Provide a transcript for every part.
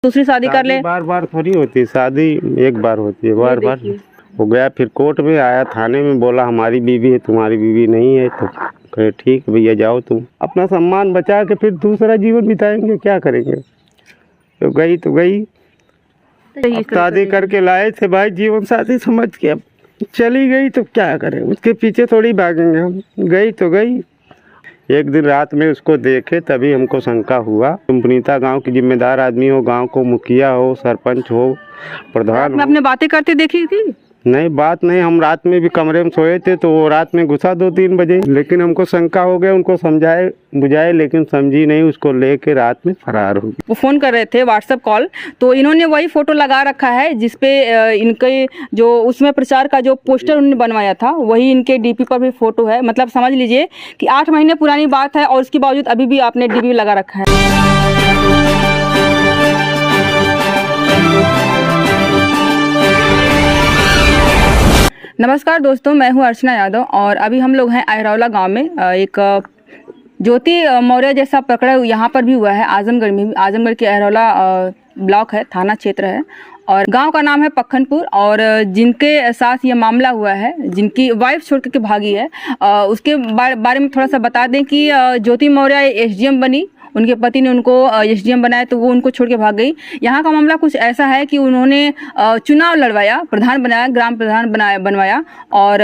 दूसरी शादी कर ले। बार बार थोड़ी होती शादी, एक बार होती है, बार बार हो गया। फिर कोर्ट में आया, थाने में बोला हमारी बीवी है, तुम्हारी बीवी नहीं है। तो कहे ठीक भैया जाओ, तुम अपना सम्मान बचा के फिर दूसरा जीवन बिताएंगे, क्या करेंगे। तो गई शादी करके लाए थे भाई, जीवन साथी समझ के, अब चली गई तो क्या करें, उसके पीछे थोड़ी भागेंगे हम। गई तो गई। एक दिन रात में उसको देखे तभी हमको शंका हुआ। तुम पुनीता गांव की जिम्मेदार आदमी हो, गांव को मुखिया हो, सरपंच हो, प्रधान हो। आपने बातें करते देखी थी? नहीं, बात नहीं। हम रात में भी कमरे में सोए थे तो वो रात में घुसा 2-3 बजे। लेकिन हमको शंका हो गया, उनको समझाए बुझाए लेकिन समझी नहीं, उसको लेके रात में फरार हो गई। वो फ़ोन कर रहे थे व्हाट्सएप कॉल, तो इन्होंने वही फ़ोटो लगा रखा है जिसपे इनके जो उसमें प्रचार का जो पोस्टर उन्होंने बनवाया था वही इनके डीपी पर भी फ़ोटो है। मतलब समझ लीजिए कि 8 महीने पुरानी बात है और उसके बावजूद अभी भी आपने डीपी लगा रखा है। नमस्कार दोस्तों, मैं हूं अर्चना यादव और अभी हम लोग हैं अहरौला गांव में। एक ज्योति मौर्य जैसा पकड़ा यहाँ पर भी हुआ है आजमगढ़ में। आजमगढ़ के अहरौला ब्लॉक है, थाना क्षेत्र है और गांव का नाम है पक्खनपुर। और जिनके साथ ये मामला हुआ है, जिनकी वाइफ छोड़ के भागी है, उसके बारे में थोड़ा सा बता दें कि ज्योति मौर्य एसडीएम बनी, उनके पति ने उनको एसडीएम बनाया तो वो उनको छोड़ के भाग गई। यहाँ का मामला कुछ ऐसा है कि उन्होंने चुनाव लड़वाया, प्रधान बनाया, ग्राम प्रधान बनवाया और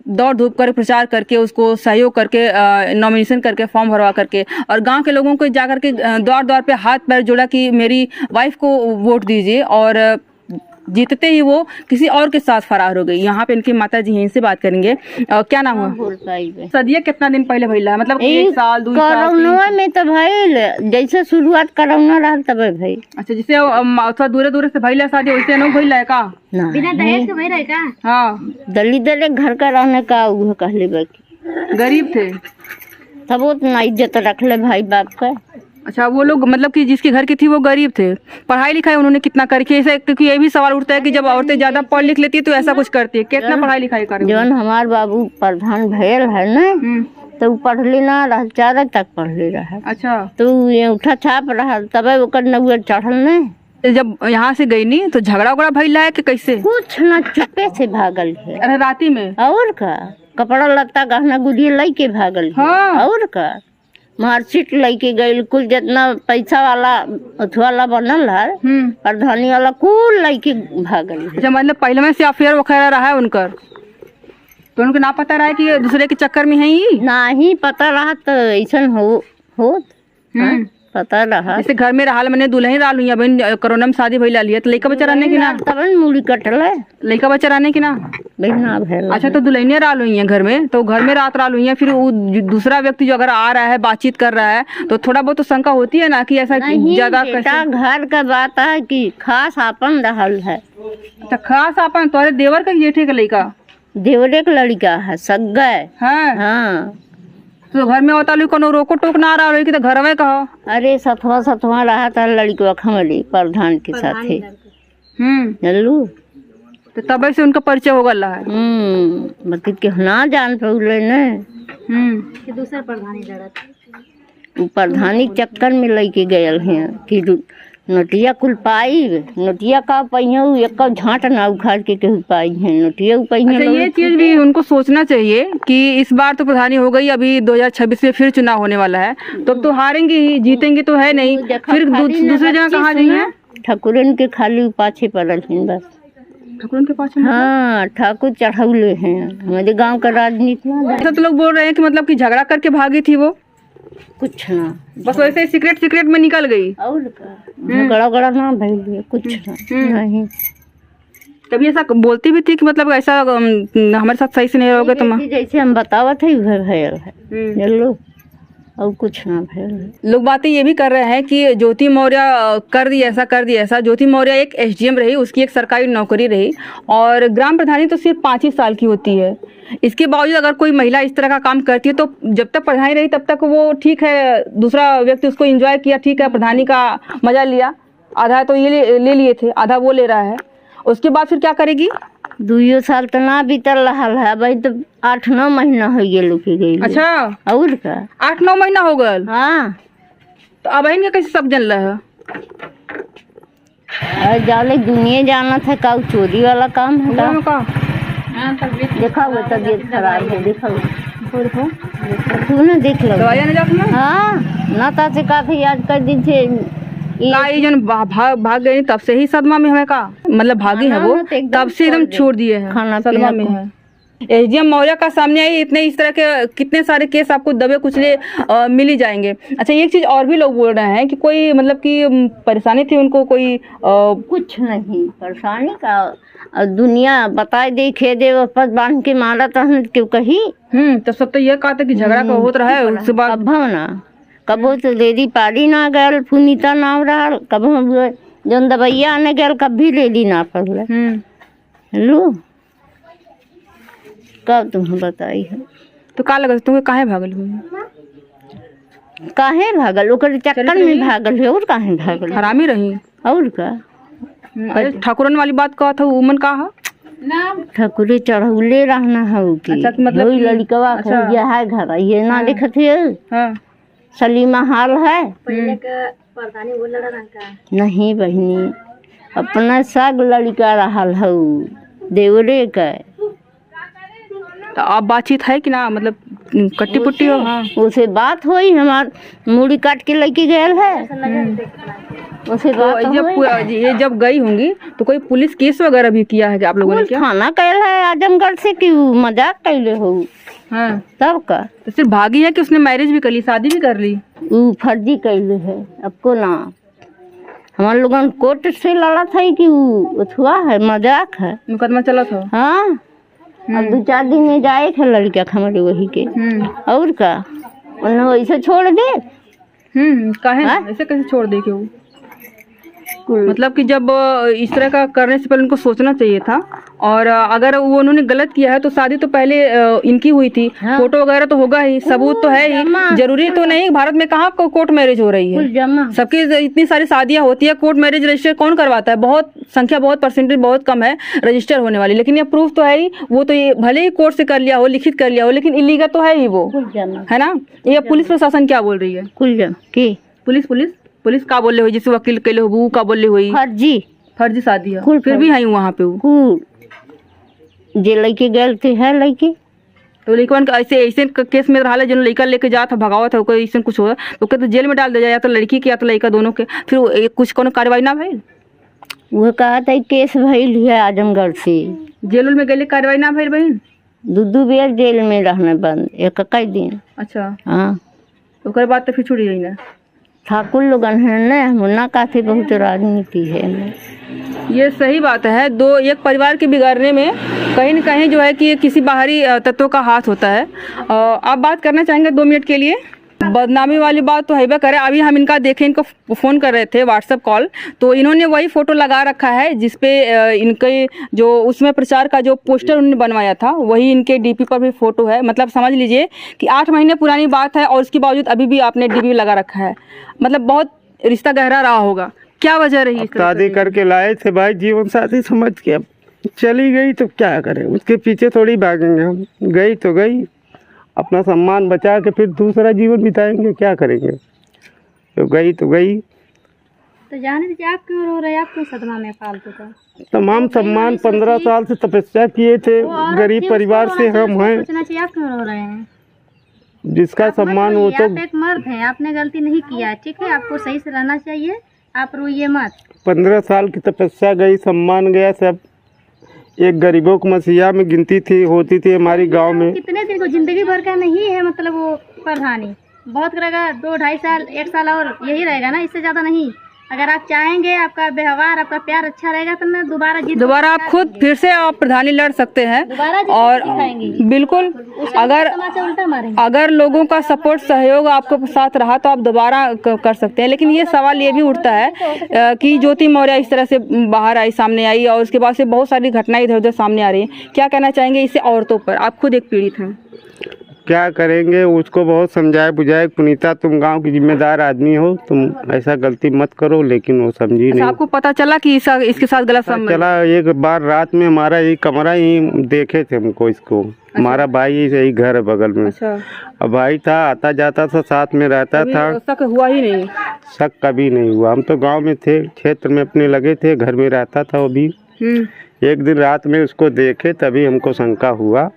दौड़ धूप कर प्रचार करके उसको सहयोग करके नॉमिनेशन करके फॉर्म भरवा करके और गांव के लोगों को जा करके दौर पे हाथ पैर जोड़ा कि मेरी वाइफ को वोट दीजिए। और जीतते ही वो किसी और के साथ फरार हो गई। यहाँ पे इनकी माता जी हैं, इनसे बात करेंगे। क्या नाम हुआ? सदिया कितना दिन पहले भइला? मतलब 1 साल 2 साल? कोरोना में तो भइल, जैसे शुरुआत कोरोना रहल तबे भइल। अच्छा, जैसे थोड़ा दूर से भइला शादी वैसे न भइला है का? बिना दहेज के भइल है का? हाँ, दलित घर का रहने का वो कहले बाकी गरीब थे तब उतना इज्जत रखले भाई बाप का। अच्छा, वो लोग मतलब कि जिसके घर की थी वो गरीब थे। पढ़ाई लिखाई उन्होंने कितना करके, ऐसा क्योंकि ये भी सवाल उठता है कि जब औरतें ज्यादा पढ़ लिख लेती है तो ऐसा कुछ करती है, कितना पढ़ाई लिखाई करे? जौन हमार बाबू प्रधान भयल है ना, तो उ पढ़ले ना रह, 4 तक पढ़ले रहा। अच्छा, तो ये उठा छाप रहा तबे ओकर नौकर चढ़ल ने। जब यहाँ से गई नहीं तो झगड़ा उगड़ा भइला है कि कैसे? कुछ ना, चुपे से भागल है। अरे राती में? और का कपड़ा लत्ता गहना गुड़िया लाई के भागल है। हाँ। और का मार्कशीट लेके गई, कुल जितना पैसा वाला वाला बनल है प्रधानी वाला कुल लेके भागल है। अच्छा, मतलब पहले में से अफेयर वगैरह रहा है उनकर, तो उनको ना पता रहा है कि दूसरे के चक्कर में है ही? ना ही पता रहा तो ऐसा हो पता रहा। जैसे घर में रहा मैंने दुल्हन रहा हुई बहन, कोरोना में शादी भइला लिया तो लड़का बच्चा रहने की ना? तब मूड़ी कटल है, लड़का बच्चा रहने की ना? बहना भेल। अच्छा, तो दुल्हनिया रहा हुई है घर में, तो घर में रात रहा हुई है, फिर वो दूसरा व्यक्ति जो अगर आ रहा है बातचीत कर रहा है तो थोड़ा बहुत तो शंका होती है ना कि ऐसा ज्यादा घर का बात है कि खास आपन रहल है। अच्छा, खास आपन तुम्हारे देवर का जेठे का लड़का? देवरे का लड़का है, सग्गा है। हाँ। तो घर में होता कोनो रोको टोक ना रहा कि तो घर में कहो? अरे 7वां रहा था लड़का खमली प्रधान के साथ जानलू, तो तब से उनका परिचय हो गया है। बाकी के ना जान पौले ने कि दूसरा प्रधानी लड़त, वो प्रधानी चक्कर में लेके गयल हैं कि नोटिया कुल पाई, नोटिया का पहिया एक झांट ना उखाड़ के केहू पाई है नोटिया पहिया। अच्छा, ये चीज भी उनको सोचना चाहिए कि इस बार तो प्रधानी हो गई, अभी 2026 में फिर चुनाव होने वाला है, तो अब तो हारेंगे ही, जीतेंगे तो है नहीं, फिर दूसरे जगह कहाँ जाएंगे? ठाकुरन के खाली पाछे पड़ल हैं बस। ठाकुरन के पाछे? हाँ, ठाकुर चढ़ौले हैं हमारे गाँव का राजनीति में। ऐसा तो लोग बोल रहे हैं कि मतलब कि झगड़ा करके भागी थी वो? कुछ ना, बस वैसे सीक्रेट में निकल गई। और गड़ा ना भइल, कुछ ना नहीं। तभी ऐसा बोलती भी थी कि मतलब ऐसा हमारे साथ सही से नहीं रहोगे तुम? जैसे हम बतावत है भयल है लो, और कुछ ना भयल। लोग बातें ये भी कर रहे हैं कि ज्योति मौर्य कर दी ऐसा। ज्योति मौर्य एक एसडीएम रही, उसकी एक सरकारी नौकरी रही और ग्राम प्रधानी तो सिर्फ 5 ही साल की होती है। इसके बावजूद अगर कोई महिला इस तरह का काम करती है तो जब तक प्रधानी रही तब तक वो ठीक है, दूसरा व्यक्ति उसको एंजॉय किया, ठीक है, प्रधानी का मजा लिया, आधा तो ये ले लिए थे, आधा वो ले रहा है। उसके बाद फिर क्या करेगी? 2 साल तो ना बीतल रहा है भाई, तो 8-9 महीना हो गए। अच्छा, और का 8-9 महीना हो गए? हाँ। तो अब इनके कैसे सब जन रहा है? जाले दुनिया जाना था का चोरी वाला काम है दोनों का देखा हुआ तबीयत खराब है देखा हुआ तू ना देख लो दवाइयाँ नहीं जाती ना हाँ ना तासे का थे आज कर दिन से ये जन भाग गई तब से ही सदमा में हमें का मतलब भागी है वो खाना तो एकदम तब से एकदम छोड़ दिए हैं खाना सदमा पीना में को। है। एसडीएम मौर्य का सामने आई इतने इस तरह के कितने सारे केस आपको दबे कुचले मिल ही जाएंगे। अच्छा एक चीज और भी लोग बोल रहे हैं कि कोई मतलब कि परेशानी थी उनको कोई कुछ नहीं परेशानी का दुनिया बताए देखे दे वापस बांध के मारा था क्यों कही तो सब तो ये कहा था कि झगड़ा का होता रहा है उसके बाद कब ना कबो तो लेडी पारी ना गल पुनीता नाम रहा कबो जौन दवाइया आने गल कभी लेडी ना पड़ल लो कब तुम्हें बताई है तो का लगा तुम्हें काहे भागल हुई काहे भागल ओकर चक्कर में भागल है और काहे भागल हरामी रही और का अरे ठाकुरन वाली बात कहा था उमन कहा ठकुरे चढ़ौले रहना है कि अच्छा, तो मतलब वही कि- लड़कवा अच्छा। ये है घर ये ना हाँ। देखत है हाँ सलीमा हाल है नहीं बहनी अपना सग लड़का रहल है देवरे का तो अब बातचीत है कि ना मतलब कट्टी पुट्टी हो हाँ उसे बात हुई हमार मूड़ी काट के लेके गए है उसे तो बात ये जब गई होंगी तो कोई पुलिस केस वगैरह भी किया है कि आप लोगों ने क्या थाना कैल है आजमगढ़ से कि उ मजाक कैले हो हाँ तब का तो सिर्फ भागी है कि उसने मैरिज भी कर ली शादी भी कर ली उ फर्जी कैले है आपको ना हमारे लोगन कोर्ट से लड़ा था कि उ अथुआ है मजाक है मुकदमा चला था हाँ अब 2-4 दिन में जाए थे लड़का हमारे वही के और का उन्होंने वैसे छोड़ दे काहे हाँ? ऐसे कैसे छोड़ दे के वो कुल मतलब कि जब इस तरह का करने से पहले उनको सोचना चाहिए था और अगर वो उन्होंने गलत किया है तो शादी तो पहले इनकी हुई थी हाँ। फोटो वगैरह तो होगा ही सबूत तो है ही जरूरी तो नहीं भारत में कहाँ कोर्ट मैरिज हो रही है कुल जमा सबकी इतनी सारी शादियां होती है कोर्ट मैरिज रजिस्टर कौन करवाता है बहुत संख्या बहुत परसेंटेज बहुत कम है रजिस्टर होने वाली लेकिन ये प्रूफ तो है ही वो तो ये भले ही कोर्ट से कर लिया हो लिखित कर लिया हो लेकिन इलीगल तो है ही वो कुल जमा है ना ये पुलिस प्रशासन क्या बोल रही है कुल जमा की पुलिस का बोल रही हुई जिससे वकील के लिए वो का बोल रही हुई फर्जी शादी है कुल फिर भी आई वहाँ पे वो कुल जे लड़के गए थे है लड़के तो लड़कन ऐसे ऐसे केस में रहा जो लड़का लेके जा था भगावा था कोई ऐसे कुछ हो तो कहते जेल में डाल दिया या तो लड़की के या तो लड़का दोनों के फिर कुछ कोनो कार्रवाई ना भइल वो कहा था केस भइल है आजमगढ़ से जेल में गए कार्रवाई ना भइल बहन 2 बेर जेल में रहने बंद एक दिन अच्छा हाँ ओकर बाद तो फिर छुड़ी गई ना ठाकुर लोगन है न मुन्ना काफी बहुत राजनीति है ये सही बात है एक परिवार के बिगाड़ने में कहीं न कहीं जो है कि किसी बाहरी तत्वों का हाथ होता है। आप बात करना चाहेंगे 2 मिनट के लिए बदनामी वाली बात तो हैबे करे अभी हम इनका देखे इनको फ़ोन कर रहे थे व्हाट्सएप कॉल तो इन्होंने वही फ़ोटो लगा रखा है जिसपे इनके जो उसमें प्रचार का जो पोस्टर उन्होंने बनवाया था वही इनके डीपी पर भी फ़ोटो है मतलब समझ लीजिए कि 8 महीने पुरानी बात है और उसके बावजूद अभी भी आपने डीपी लगा रखा है मतलब बहुत रिश्ता गहरा रहा होगा क्या वजह रही शादी करके लाए थे भाई जीवन साथी समझ के अब चली गई तो क्या करें उसके पीछे थोड़ी भागेंगे हम गई तो गई अपना सम्मान बचा के फिर दूसरा जीवन बिताएंगे क्या करेंगे तो गई तो जाने दीजिए आप क्यों रो रहे हैं आप क्यों सदमा में फालतू का तमाम सम्मान 15 साल से तपस्या किए थे गरीब परिवार से हम हैं सोचना चाहिए आप क्यों रो रहे हैं जिसका सम्मान वो तो आप एक मर्द हैं आपने गलती नहीं किया है ठीक है आपको सही से रहना चाहिए आप रोइए मत 15 साल की तपस्या गई सम्मान गया सब एक गरीबों को मसीहा में गिनती थी होती थी हमारी गांव में कितने दिन को जिंदगी भर का नहीं है मतलब वो प्रधानी बहुत रहेगा 2-2.5 साल 1 साल और यही रहेगा ना इससे ज़्यादा नहीं अगर आप चाहेंगे आपका व्यवहार आपका प्यार अच्छा रहेगा तो मैं दोबारा आप खुद फिर से आप प्रधानी लड़ सकते हैं और बिल्कुल अगर लोगों का सपोर्ट सहयोग आपको साथ रहा तो आप दोबारा कर सकते हैं लेकिन ये सवाल ये भी उठता है कि ज्योति मौर्य इस तरह से बाहर आई सामने आई और उसके बाद से बहुत सारी घटनाएं इधर उधर सामने आ रही हैं क्या कहना चाहेंगे इससे औरतों पर आप खुद एक पीड़ित हैं क्या करेंगे, उसको बहुत समझाए बुझाए, पुनीता तुम गांव की जिम्मेदार आदमी हो, तुम ऐसा गलती मत करो, लेकिन वो समझी अच्छा, नहीं। आपको पता चला कि इसके साथ गलत संबंध? चला एक बार रात में हमारा यही कमरा ही देखे थे हमको इसको। हमारा भाई यही घर है बगल में। अच्छा, अब भाई था, आता जाता था, साथ में रहता था। शक हुआ ही नहीं? शक कभी नहीं हुआ। हम तो गांव में थे, क्षेत्र में अपने लगे थे, घर में रहता था वो भी। एक दिन रात में उसको देखे तभी हमको शंका हुआ।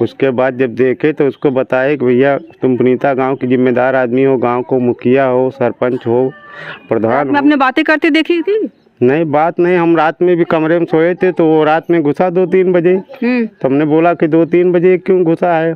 उसके बाद जब देखे तो उसको बताए कि भैया तुम पुनीता गांव की जिम्मेदार आदमी हो, गांव को मुखिया हो, सरपंच हो, प्रधान में हो। आपने बातें करते देखी थी? नहीं, बात नहीं। हम रात में भी कमरे में सोए थे तो वो रात में घुसा 2-3 बजे। तो हमने बोला कि 2-3 बजे क्यों घुसा है।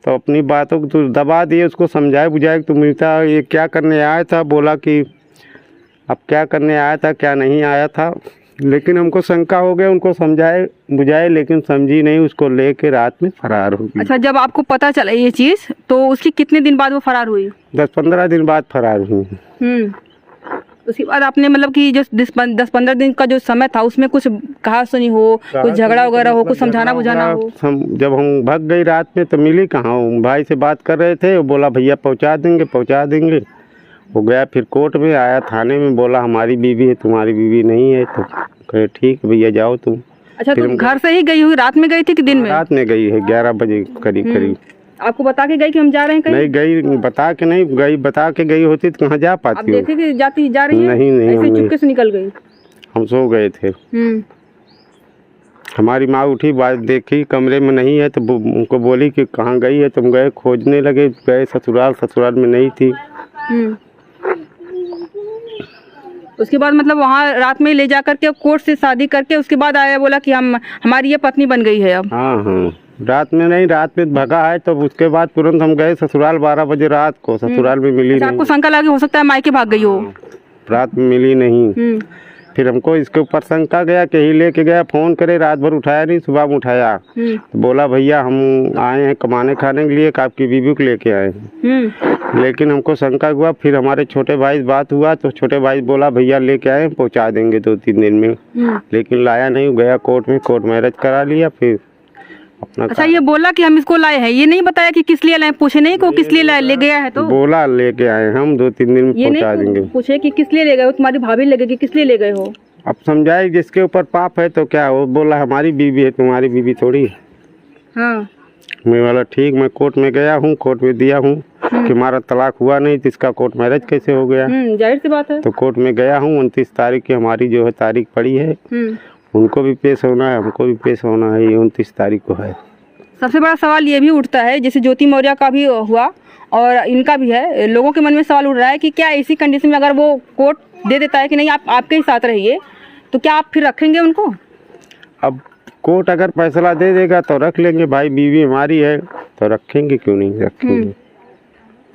तो अपनी बातों को तो दबा दिए, उसको समझाए बुझाए कि तुम पुनीता ये क्या करने आया था। बोला कि अब क्या करने आया था, क्या नहीं आया था, लेकिन हमको शंका हो गया। उनको समझाए बुझाए लेकिन समझी नहीं, उसको लेके रात में फरार हो गई। अच्छा, जब आपको पता चला ये चीज़ तो उसकी कितने दिन बाद वो फरार हुई? 10-15 दिन बाद फरार हुई। उसके बाद आपने मतलब कि जो 10-15 दिन का जो समय था उसमें कुछ कहा सुनी हो, कुछ झगड़ा वगैरह हो, कुछ समझाना बुझाना हो? जब हम भाग गई रात में तो मिली कहाँ। भाई से बात कर रहे थे, वो बोला भैया पहुँचा देंगे। वो गया, फिर कोर्ट में आया, थाने में बोला हमारी बीवी है, तुम्हारी बीवी नहीं है। तो कहे ठीक भैया जाओ तुम। अच्छा, तुम घर से ही गई हुई, रात में गई थी कि दिन में? रात में गई है, 11 बजे करीब। आपको बता के गई कि हम जा रहे हैं कहीं? नहीं गई, बता के नहीं गई। बता के गई होती तो कहाँ जा आप पाती हो। देखे कि जा रही है? नहीं, ऐसे चुपके से निकल गई? हम सो गए थे। हमारी माँ उठी, बात देखी कमरे में नहीं है तो उनको बोली कि कहाँ गई है। तुम गए, खोजने लगे, गए ससुराल में नहीं थी। उसके बाद मतलब वहाँ रात में ले जा करके कोर्ट से शादी करके उसके बाद आया, बोला कि हमारी ये पत्नी बन गई है अब? हाँ, रात में नहीं, रात में भगा है। तो उसके बाद तुरंत हम गए ससुराल 12 बजे रात को। ससुराल में मिली नहीं। आपको शंका लगी हो सकता है मायके भाग गई हो? रात में मिली नहीं। फिर हमको इसके ऊपर शंका गया कि ही लेके गया, फोन करे, रात भर उठाया नहीं, सुबह में उठाया। तो बोला भैया हम आए हैं कमाने खाने के लिए, आपकी बीवी को लेके आए हैं। लेकिन हमको शंका हुआ। फिर हमारे छोटे भाई से बात हुआ तो छोटे भाई बोला भैया लेके आए, पहुंचा देंगे 2-3 दिन में। लेकिन लाया नहीं, गया कोर्ट में, कोर्ट मैरिज करा लिया। फिर अपना अच्छा, ये बोला कि हम इसको लाए हैं, ये नहीं बताया कि किस लिए लाए? पूछे नहीं को किस लिए ले गया है? तो बोला लेके आए हम 2-3 दिन में पहुंचा देंगे। पूछे कि किस लिए ले गए हो, तुम्हारी भाभी लगेगी, किस लिए ले गए हो? अब समझाए जिसके ऊपर पाप है तो क्या। वो बोला हमारी बीवी है, तुम्हारी बीवी थोड़ी है। हाँ। मैं बोला ठीक, मैं कोर्ट में गया हूँ, कोर्ट में दिया हूँ कि हमारा तलाक हुआ नहीं तो इसका कोर्ट मैरिज कैसे हो गया। जाहिर सी बात है। तो कोर्ट में गया हूँ, 29 तारीख की हमारी जो है तारीख पड़ी है। उनको भी पेश होना है, हमको भी पेश होना है, ये 29 तारीख को है। सबसे बड़ा सवाल ये भी उठता है, जैसे ज्योति मौर्य का भी हुआ और इनका भी है, लोगों के मन में सवाल उठ रहा है कि क्या इसी कंडीशन में अगर वो कोर्ट दे देता है कि नहीं आप आपके ही साथ रहिए, तो क्या आप फिर रखेंगे उनको? अब कोर्ट अगर फैसला दे देगा तो रख लेंगे भाई, बीवी हमारी है तो रखेंगे, क्यों नहीं रखेंगे।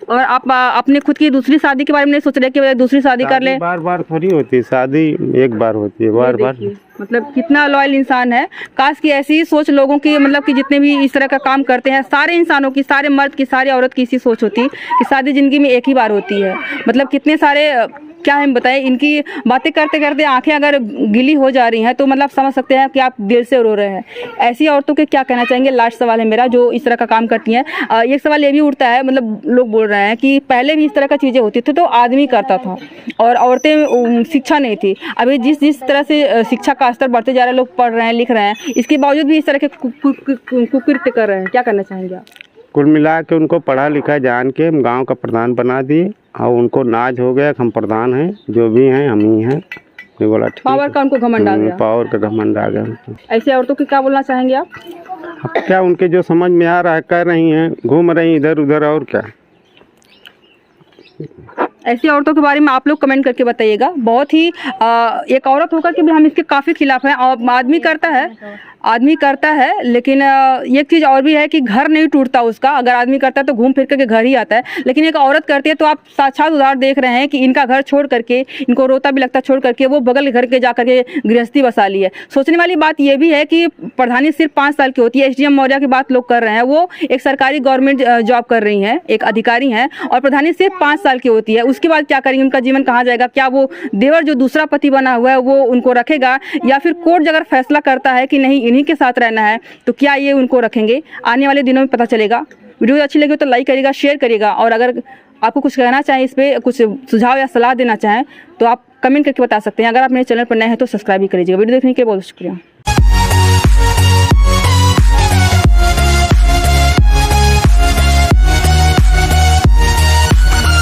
और आप अपने खुद की दूसरी शादी के बारे में नहीं सोच रहे कि दूसरी शादी कर ले? बार बार थोड़ी होती है शादी, एक बार होती है, बार बार। मतलब कितना लॉयल इंसान है। काश की ऐसी ही सोच लोगों की, मतलब कि जितने भी इस तरह का काम करते हैं, सारे इंसानों की, सारे मर्द की, सारी औरत की इसी सोच होती कि शादी जिंदगी में एक ही बार होती है। मतलब कितने सारे क्या हम बताएं, इनकी बातें करते करते आंखें अगर गीली हो जा रही हैं तो मतलब समझ सकते हैं कि आप दिल से रो रहे हैं। ऐसी औरतों के क्या कहना चाहेंगे? लास्ट सवाल है मेरा, जो इस तरह का काम करती हैं। एक सवाल ये भी उठता है, मतलब लोग बोल रहे हैं कि पहले भी इस तरह का चीज़ें होती थी तो आदमी करता था और औरतें, शिक्षा नहीं थी। अभी जिस तरह से शिक्षा का स्तर बढ़ते जा रहा है, लोग पढ़ रहे हैं, लिख रहे हैं, इसके बावजूद भी इस तरह के कुकृत्य कर रहे हैं, क्या करना चाहेंगे आप? कुल मिला के उनको पढ़ा लिखा जान के हम गांव का प्रधान बना दिए और उनको नाज हो गया कि हम प्रधान हैं, जो भी हैं हम ही हैं। मैं बोला ठीक, पावर का उनको घमंड आ गया। पावर का घमंड आ गया उनको। ऐसे औरतों की क्या बोलना चाहेंगे आप? अब क्या, उनके जो समझ में आ रहा है कर रही हैं, घूम रही इधर उधर, और क्या। ऐसी औरतों के बारे में आप लोग कमेंट करके बताइएगा। बहुत ही एक औरत होकर के भी हम इसके काफ़ी खिलाफ हैं। और आदमी करता है लेकिन एक चीज़ और भी है कि घर नहीं टूटता उसका। अगर आदमी करता है तो घूम फिर करके घर ही आता है, लेकिन एक औरत करती है तो आप साक्षात उदाहरण देख रहे हैं कि इनका घर छोड़ करके, इनको रोता भी लगता छोड़ करके, वो बगल के घर के जा करके गृहस्थी बसा ली है। सोचने वाली बात ये भी है कि प्रधानी सिर्फ 5 साल की होती है। SDM मौर्य की बात लोग कर रहे हैं, वो एक सरकारी गवर्नमेंट जॉब कर रही हैं, एक अधिकारी हैं, और प्रधानी सिर्फ 5 साल की होती है। उसके बाद क्या करेंगे? उनका जीवन कहाँ जाएगा? क्या वो देवर जो दूसरा पति बना हुआ है वो उनको रखेगा, या फिर कोर्ट अगर फैसला करता है कि नहीं इन्हीं के साथ रहना है तो क्या ये उनको रखेंगे, आने वाले दिनों में पता चलेगा। वीडियो अच्छी लगी तो लाइक करिएगा, शेयर करिएगा, और अगर आपको कुछ कहना चाहें, इस पर कुछ सुझाव या सलाह देना चाहें तो आप कमेंट करके बता सकते हैं। अगर आप मेरे चैनल पर नए हैं तो सब्सक्राइब भी करिएगा। वीडियो देखने के लिए बहुत शुक्रिया।